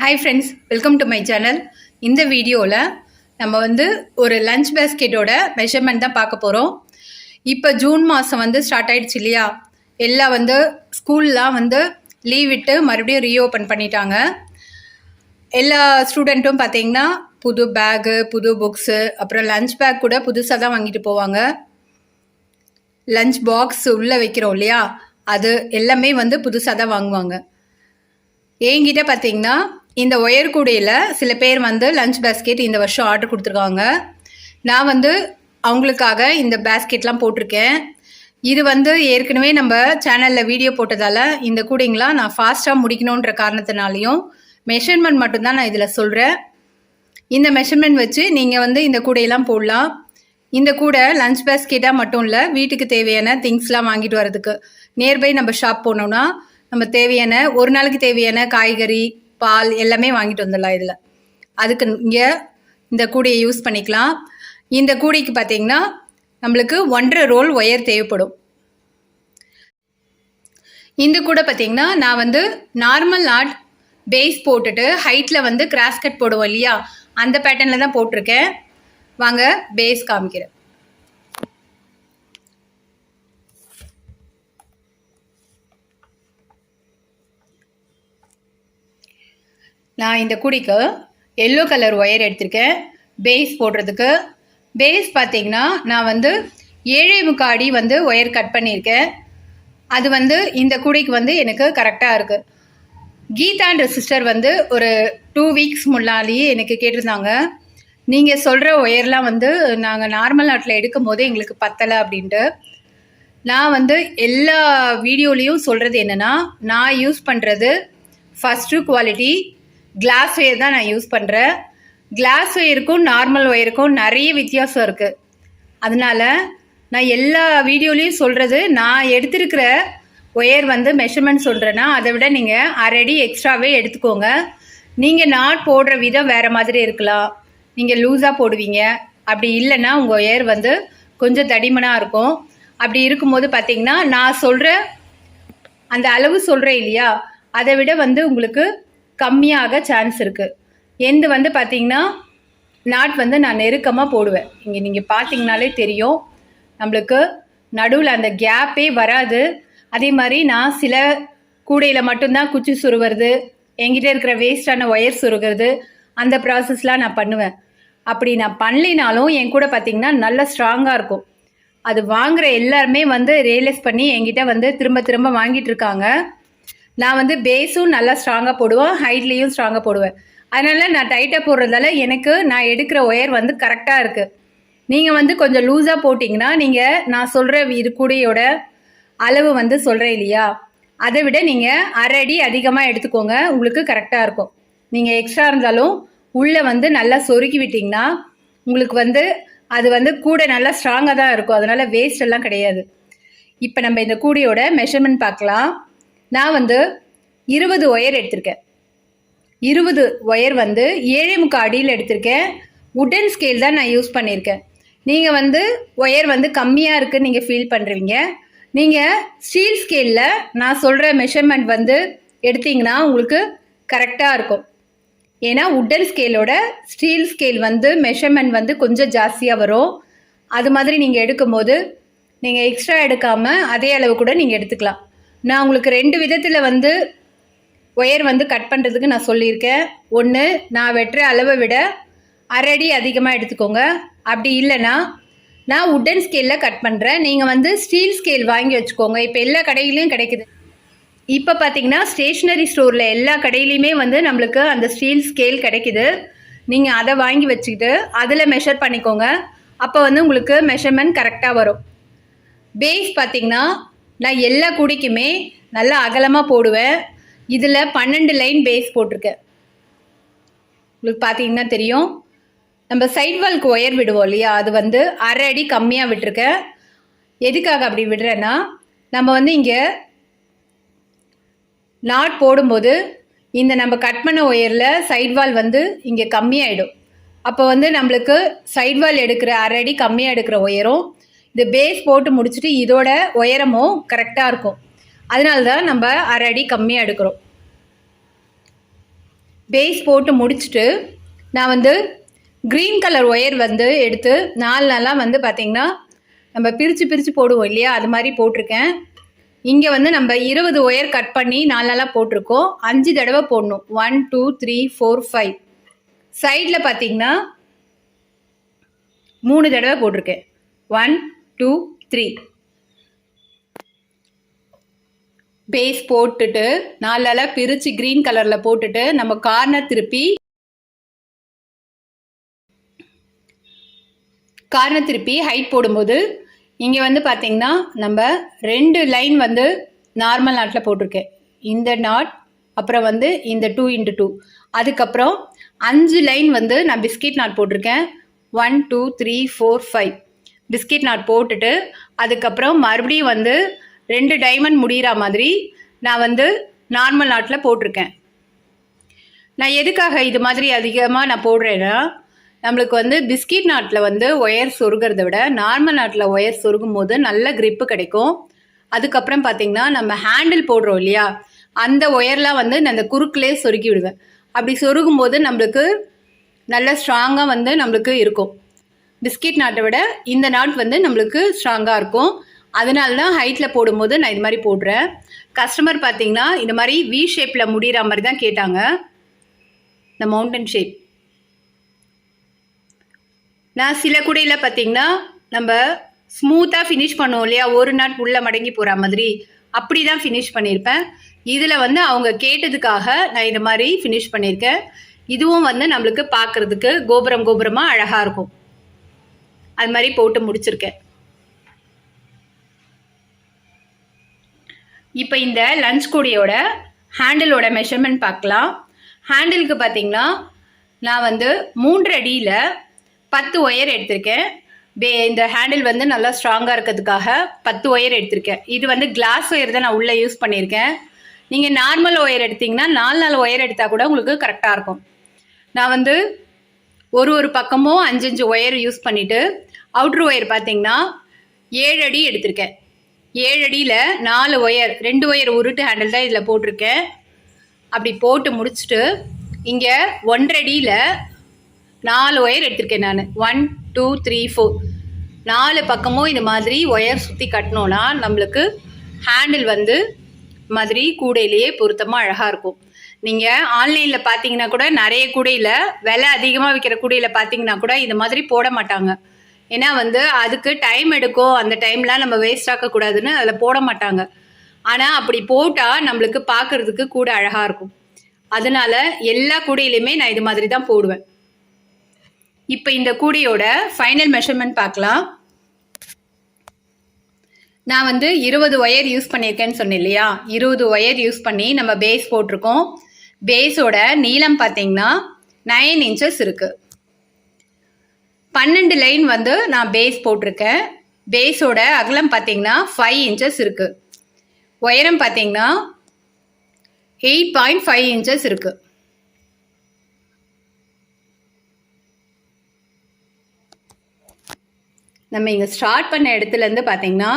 Hi friends, welcome to my channel. இந்த வீடியோவில் நம்ம ஒரு லஞ்ச் பேஸ்கெட்டோட மெஷர்மெண்ட் தான் பார்க்க போகிறோம். இப்போ ஜூன் மாதம் ஸ்டார்ட் ஆகிடுச்சு இல்லையா? எல்லாம் ஸ்கூல்லாம் லீவ் விட்டு மறுபடியும் ரீஓப்பன் பண்ணிட்டாங்க. எல்லா ஸ்டூடெண்ட்டும் பார்த்தீங்கன்னா புது பேகு, புது புக்ஸு, அப்புறம் லஞ்ச் பேக் கூட புதுசாக தான் வாங்கிட்டு போவாங்க. லஞ்ச் பாக்ஸ் உள்ளே வைக்கிறோம் இல்லையா, அது எல்லாமே புதுசாக தான் வாங்குவாங்க. என்கிட்ட பார்த்தீங்கன்னா இந்த ஒயர் கூடையில் சில பேர் லஞ்ச் பேஸ்கெட் இந்த வருஷம் ஆர்டர் கொடுத்துருக்காங்க. நான் அவங்களுக்காக இந்த பேஸ்கெட்லாம் போட்டிருக்கேன். இது ஏற்கனவே நம்ம சேனலில் வீடியோ போட்டதால் இந்த கூடைங்களாம் நான் ஃபாஸ்ட்டாக முடிக்கணுன்ற காரணத்தினாலையும் மெஷர்மெண்ட் மட்டும்தான் நான் இதில் சொல்கிறேன். இந்த மெஷர்மெண்ட் வச்சு நீங்கள் இந்த கூடையெல்லாம் போடலாம். இந்த கூடை லஞ்ச் பேஸ்கெட்டாக மட்டும் இல்லை, வீட்டுக்கு தேவையான திங்ஸ்லாம் வாங்கிட்டு வரதுக்கு நியர்பை நம்ம ஷாப் போனோம்னா நம்ம தேவையான ஒரு நாளைக்கு தேவையான காய்கறி, பால் எல்லாமே வாங்கிட்டு வந்துடலாம். இதில் அதுக்கு இங்கே இந்த கூடையை யூஸ் பண்ணிக்கலாம். இந்த கூடைக்கு பார்த்தீங்கன்னா நம்மளுக்கு 1.5 ரோல் ஒயர் தேவைப்படும். இந்த கூடை பார்த்தீங்கன்னா நான் நார்மல் நாட் பேஸ் போட்டுட்டு ஹைட்டில் கிராஸ் கட் போடுவோம் இல்லையா, அந்த பேட்டர்னில் தான் போட்டிருக்கேன். வாங்க பேஸ் காமிக்கிறேன். நான் இந்த கூடைக்கு எல்லோ கலர் ஒயர் எடுத்திருக்கேன் பேஸ் போடுறதுக்கு. பேஸ் பார்த்தீங்கன்னா நான் 7.25 அடி ஒயர் கட் பண்ணியிருக்கேன். அது இந்த கூடைக்கு எனக்கு கரெக்டாக இருக்குது. கீதான்ற சிஸ்டர் ஒரு 2 வீக்ஸ் முன்னாடியே எனக்கு கேட்டிருந்தாங்க, நீங்கள் சொல்கிற ஒயர்லாம் நாங்கள் நார்மல் நாட்டில் எடுக்கும் போது எங்களுக்கு பத்தலை அப்படின்ட்டு. நான் எல்லா வீடியோலையும் சொல்கிறது என்னென்னா, நான் யூஸ் பண்ணுறது ஃபஸ்ட்டு குவாலிட்டி கிளாஸ் ஒயர் தான் நான் யூஸ் பண்ணுறேன். கிளாஸ் ஒயருக்கும் நார்மல் ஒயருக்கும் நிறைய வித்தியாசம் இருக்குது. அதனால் நான் எல்லா வீடியோலையும் சொல்கிறது, நான் எடுத்திருக்கிற ஒயர் மெஷர்மெண்ட் சொல்கிறேன்னா அதை விட நீங்கள் 1/2 அடி எக்ஸ்ட்ராவே எடுத்துக்கோங்க. நீங்கள் நாட் போடுற விதம் வேறு மாதிரி இருக்கலாம். நீங்கள் லூஸாக போடுவீங்க, அப்படி இல்லைன்னா உங்கள் ஒயர் கொஞ்சம் தடிமனாக இருக்கும். அப்படி இருக்கும்போது பார்த்தீங்கன்னா நான் சொல்கிற அந்த அளவு சொல்கிறேன் இல்லையா, அதை விட உங்களுக்கு கம்மியாக சான்ஸ் இருக்குது. எந்த பார்த்தீங்கன்னா நாட் நான் நெருக்கமாக போடுவேன். இங்கே நீங்கள் பார்த்தீங்கனாலே தெரியும், நம்மளுக்கு நடுவில் அந்த கேப்பே வராது. அதே மாதிரி நான் சில கூடையில் மட்டும்தான் குச்சி சுருகிறது, என்கிட்ட இருக்கிற வேஸ்டான ஒயர் சுருகிறது, அந்த ப்ராசஸ்லாம் நான் பண்ணுவேன். அப்படி நான் பண்ணலினாலும் என் கூட பார்த்தீங்கன்னா நல்லா ஸ்ட்ராங்காக இருக்கும். அது வாங்குகிற எல்லாருமே ரியலைஸ் பண்ணி என்கிட்ட திரும்ப திரும்ப வாங்கிட்டு இருக்காங்க. நான் பேஸும் நல்லா ஸ்ட்ராங்காக போடுவேன், ஹைட்லேயும் ஸ்ட்ராங்காக போடுவேன். அதனால் நான் டைட்டாக போடுறதால எனக்கு நான் எடுக்கிற ஒயர் கரெக்டாக இருக்குது. நீங்கள் கொஞ்சம் லூஸாக போட்டிங்கன்னா நீங்கள் நான் சொல்கிற இது கூடையோட அளவு சொல்கிறேன் இல்லையா, அதை விட நீங்கள் 1/2 அடி அதிகமாக எடுத்துக்கோங்க, உங்களுக்கு கரெக்டாக இருக்கும். நீங்கள் எக்ஸ்ட்ரா இருந்தாலும் உள்ளே நல்லா சொருக்கி விட்டிங்கன்னா உங்களுக்கு அது கூடை நல்லா ஸ்ட்ராங்காக தான் இருக்கும். அதனால் வேஸ்ட் எல்லாம் கிடையாது. இப்போ நம்ம இந்த கூடையோட மெஷர்மெண்ட் பார்க்கலாம். நான் 20 ஒயர் எடுத்திருக்கேன். 20 ஒயர் 7.25 அடியில் எடுத்திருக்கேன். உட்டன் ஸ்கேல் தான் நான் யூஸ் பண்ணியிருக்கேன். நீங்கள் ஒயர் கம்மியாக இருக்குன்னு நீங்கள் ஃபீல் பண்ணுறீங்க. நீங்கள் ஸ்டீல் ஸ்கேலில் நான் சொல்கிற மெஷர்மெண்ட் எடுத்திங்கன்னா உங்களுக்கு கரெக்டாக இருக்கும். ஏன்னா உட்டன் ஸ்கேலோட ஸ்டீல் ஸ்கேல் மெஷர்மெண்ட் கொஞ்சம் ஜாஸ்தியாக வரும். அது மாதிரி நீங்கள் எடுக்கும்போது நீங்கள் எக்ஸ்ட்ரா எடுக்காமல் அதே அளவு கூட நீங்கள் எடுத்துக்கலாம். நான் உங்களுக்கு 2 விதத்தில் ஒயர் கட் பண்ணுறதுக்கு நான் சொல்லியிருக்கேன். ஒன்று, நான் வெட்டுற அளவை விட 1/2 அடி அதிகமாக எடுத்துக்கோங்க. அப்படி இல்லைன்னா நான் உட்டன் ஸ்கேலில் கட் பண்ணுறேன். நீங்கள் ஸ்டீல் ஸ்கேல் வாங்கி வச்சுக்கோங்க. இப்போ எல்லா கடையிலையும் கிடைக்குது. இப்போ பார்த்தீங்கன்னா ஸ்டேஷ்னரி ஸ்டோரில் எல்லா கடையிலையுமே நம்மளுக்கு அந்த ஸ்டீல் ஸ்கேல் கிடைக்குது. நீங்கள் அதை வாங்கி வச்சுக்கிட்டு அதில் மெஷர் பண்ணிக்கோங்க. அப்போ உங்களுக்கு மெஷர்மெண்ட் கரெக்டாக வரும். பேஸ் பார்த்தீங்கன்னா நான் எல்லா கூடைக்குமே நல்லா அகலமாக போடுவேன். இதில் 12 லைன் பேஸ் போட்டிருக்கேன். உங்களுக்கு பார்த்தீங்கன்னா தெரியும். நம்ம சைட் வால்க்கு ஒயர் விடுவோம் இல்லையா, அது 1/2 அடி கம்மியாக விட்டுருக்கேன். எதுக்காக அப்படி விடுறேன்னா, நம்ம இங்கே நாட் போடும்போது இந்த நம்ம கட் பண்ண ஒயரில் சைட் வால் இங்கே கம்மியாயிடும். அப்போ நம்மளுக்கு சைட் வால் எடுக்கிற 1/2 அடி கம்மியாக எடுக்கிற ஒயரும் இந்த பேஸ் போட்டு முடிச்சுட்டு இதோட உயரமும் கரெக்டாக இருக்கும். அதனால தான் நம்ம 1/2 அடி கம்மியாக எடுக்கிறோம். பேஸ் போட்டு முடிச்சுட்டு நான் வந்து க்ரீன் கலர் ஒயர் வந்து எடுத்து 4 நாளாக வந்து பார்த்திங்கன்னா நம்ம பிரித்து போடுவோம் இல்லையா, அது மாதிரி போட்டிருக்கேன். இங்கே வந்து நம்ம 20 ஒயர் கட் பண்ணி 4 நாளாக போட்டிருக்கோம். 5 தடவை போடணும். 1 2 3 4 5. சைடில் பார்த்திங்கன்னா 3 தடவை போட்டிருக்கேன். 1 2 3. பேஸ் போட்டுட்டு 4 நாளாக பிரித்து க்ரீன் கலரில் போட்டுட்டு நம்ம கார்னர் திருப்பி ஹைட் போடும்போது இங்கே வந்து பார்த்திங்கன்னா நம்ம 2 லைன் வந்து நார்மல் நாட்டில் போட்டிருக்கேன். இந்த நாட், அப்புறம் வந்து இந்த 2 into 2, அதுக்கப்புறம் 5 லைன் வந்து நான் பிஸ்கெட் நாட் போட்டிருக்கேன். 1 2 3 4 5 பிஸ்கெட் நாட் போட்டுட்டு அதுக்கப்புறம் மறுபடியும் வந்து 2 டைமண்ட் முடிகிற மாதிரி நான் வந்து நார்மல் நாட்டில் போட்டிருக்கேன். நான் எதுக்காக இது மாதிரி அதிகமாக நான் போடுறேன்னா, நம்மளுக்கு வந்து பிஸ்கெட் நாட்டில் வந்து ஒயர் சொருகிறத விட நார்மல் நாட்டில் ஒயர் சொருகும் போது நல்ல க்ரிப்பு கிடைக்கும். அதுக்கப்புறம் பார்த்திங்கன்னா நம்ம ஹேண்டில் போடுறோம் இல்லையா, அந்த ஒயர்லாம் வந்து நான் அந்த குறுக்கிலே சொருக்கி விடுவேன். அப்படி சொருகும் போது நம்மளுக்கு நல்ல ஸ்ட்ராங்காக வந்து நம்மளுக்கு இருக்கும். பிஸ்கெட் நாட்டை விட இந்த நாட் வந்து நம்மளுக்கு ஸ்ட்ராங்காக இருக்கும். அதனால தான் ஹைட்டில் போடும்போது நான் இது மாதிரி போடுறேன். கஸ்டமர் பார்த்திங்கன்னா இந்த மாதிரி வி ஷேப்பில் முடிகிற மாதிரி தான் கேட்டாங்க, இந்த மவுண்டன் ஷேப். நான் சில கூடையில் பார்த்திங்கன்னா நம்ம ஸ்மூத்தாக ஃபினிஷ் பண்ணுவோம் இல்லையா, ஒரு நாட் உள்ளே மடங்கி போகிற மாதிரி, அப்படி தான் ஃபினிஷ் பண்ணியிருப்பேன். இதில் வந்து அவங்க கேட்டதுக்காக நான் இந்த மாதிரி ஃபினிஷ் பண்ணியிருக்கேன். இதுவும் வந்து நம்மளுக்கு பார்க்குறதுக்கு கோபுரமாக அழகாக இருக்கும். அது மாதிரி போட்டு முடிச்சிருக்கேன். இப்போ இந்த லஞ்ச் கூடையோட ஹேண்டிலோட மெஷர்மெண்ட் பார்க்கலாம். ஹேண்டிலுக்கு பார்த்திங்கன்னா நான் வந்து 3 அடியில் 10 ஒயர் எடுத்திருக்கேன். இந்த ஹேண்டில் வந்து நல்லா ஸ்ட்ராங்காக இருக்கிறதுக்காக 10 ஒயர் எடுத்திருக்கேன். இது வந்து கிளாஸ் ஒயர் தான் நான் உள்ளே யூஸ் பண்ணியிருக்கேன். நீங்கள் நார்மல் ஒயர் எடுத்திங்கன்னா 4 ஒயர் எடுத்தால் கூட உங்களுக்கு கரெக்டாக இருக்கும். நான் வந்து ஒரு பக்கமும் 5 ஒயர் யூஸ் பண்ணிவிட்டு அவுட்ரு ஒயர் பார்த்திங்கன்னா 7 அடி எடுத்திருக்கேன். 7 அடியில் 4 ஒயர், 2 ஒயர் உருட்டு ஹேண்டில் தான் இதில் போட்டிருக்கேன். அப்படி போட்டு முடிச்சுட்டு இங்கே 1.5 அடியில் 4 ஒயர் எடுத்திருக்கேன் நான். 1 2 3 4 4 பக்கமும் இது மாதிரி ஒயர் சுற்றி கட்டினோன்னா நம்மளுக்கு ஹேண்டில் வந்து மாதிரி கூடையிலேயே பொருத்தமாக அழகாக இருக்கும். நீங்கள் ஆன்லைனில் பார்த்தீங்கன்னா கூட நிறைய கூடையில் விலை அதிகமாக விற்கிற கூடையில் பார்த்தீங்கன்னா கூட இது மாதிரி போட மாட்டாங்க. ஏன்னா வந்து அதுக்கு டைம் எடுக்கும், அந்த டைம்லாம் நம்ம வேஸ்ட் ஆக்கக்கூடாதுன்னு அதில் போட மாட்டாங்க. ஆனால் அப்படி போட்டால் நம்மளுக்கு பார்க்குறதுக்கு கூட அழகாக இருக்கும். அதனால எல்லா கூடையிலையுமே நான் இது மாதிரி தான் போடுவேன். இப்போ இந்த கூடையோட ஃபைனல் மெஷர்மெண்ட் பார்க்கலாம். நான் வந்து 20 ஒயர் யூஸ் பண்ணியிருக்கேன்னு சொன்னேன் இல்லையா, 20 ஒயர் யூஸ் பண்ணி நம்ம பேஸ் போட்டிருக்கோம். பேஸோட நீளம் பார்த்தீங்கன்னா 9 inches இருக்குது. 12 லைன் வந்து நான் பேஸ் போட்டிருக்கேன். பேஸோட அகலம் பார்த்தீங்கன்னா 5 inches இருக்குது. உயரம் பார்த்தீங்கன்னா 8.5 inches இருக்குது. நம்ம இங்கே ஸ்டார்ட் பண்ண இடத்துலேருந்து பார்த்தீங்கன்னா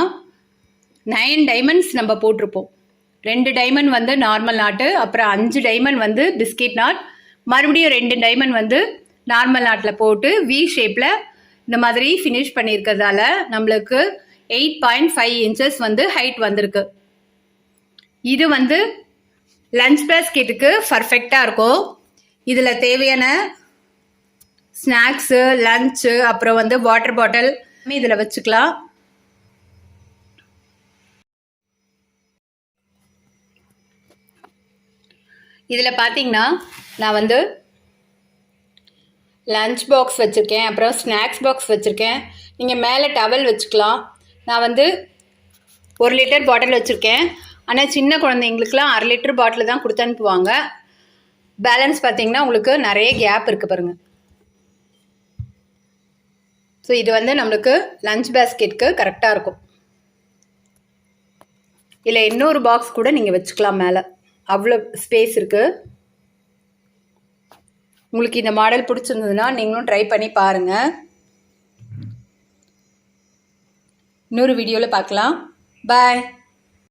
9 டைமண்ட்ஸ் நம்ம போட்டிருப்போம். 2 டைமண்ட் வந்து நார்மல் நாட்டு, அப்புறம் 5 டைமண்ட் வந்து பிஸ்கெட் நாட், மறுபடியும் 2 டைமண்ட் வந்து நார்மல் நாட்டில் போட்டு வி ஷேப்பில் இந்த மாதிரி ஃபினிஷ் பண்ணியிருக்கிறதால நம்மளுக்கு 8.5 inches வந்து ஹைட் வந்திருக்கு. இது வந்து லஞ்ச் பேஸ்கெட்டுக்கு பர்ஃபெக்டாக இருக்கும். இதில் தேவையான ஸ்நாக்ஸு, லஞ்சு, அப்புறம் வந்து வாட்டர் பாட்டில் இதில் வச்சுக்கலாம். இதில் பார்த்தீங்கன்னா நான் வந்து லஞ்ச் பாக்ஸ் வச்சுருக்கேன், அப்புறம் ஸ்நாக்ஸ் பாக்ஸ் வச்சுருக்கேன். நீங்கள் மேலே டவல் வச்சுக்கலாம். நான் வந்து 1 லிட்டர் பாட்டில் வச்சுருக்கேன். ஆனால் சின்ன குழந்தைங்களுக்குலாம் 1/2 லிட்டர் பாட்டில் தான் கொடுத்து அனுப்புவாங்க. பேலன்ஸ் பார்த்தீங்கன்னா உங்களுக்கு நிறைய கேப் இருக்குது பாருங்கள். ஸோ இது வந்து நம்மளுக்கு லஞ்ச் பேஸ்கெட்டுக்கு கரெக்டாக இருக்கும். இல்லை இன்னொரு பாக்ஸ் கூட நீங்கள் வச்சுக்கலாம், மேலே அவ்வளோ ஸ்பேஸ் இருக்குது. உங்களுக்கு இந்த மாடல் பிடிச்சிருந்ததுன்னா நீங்களும் ட்ரை பண்ணி பாருங்கள். இன்னொரு வீடியோவில் பார்க்கலாம். பாய்.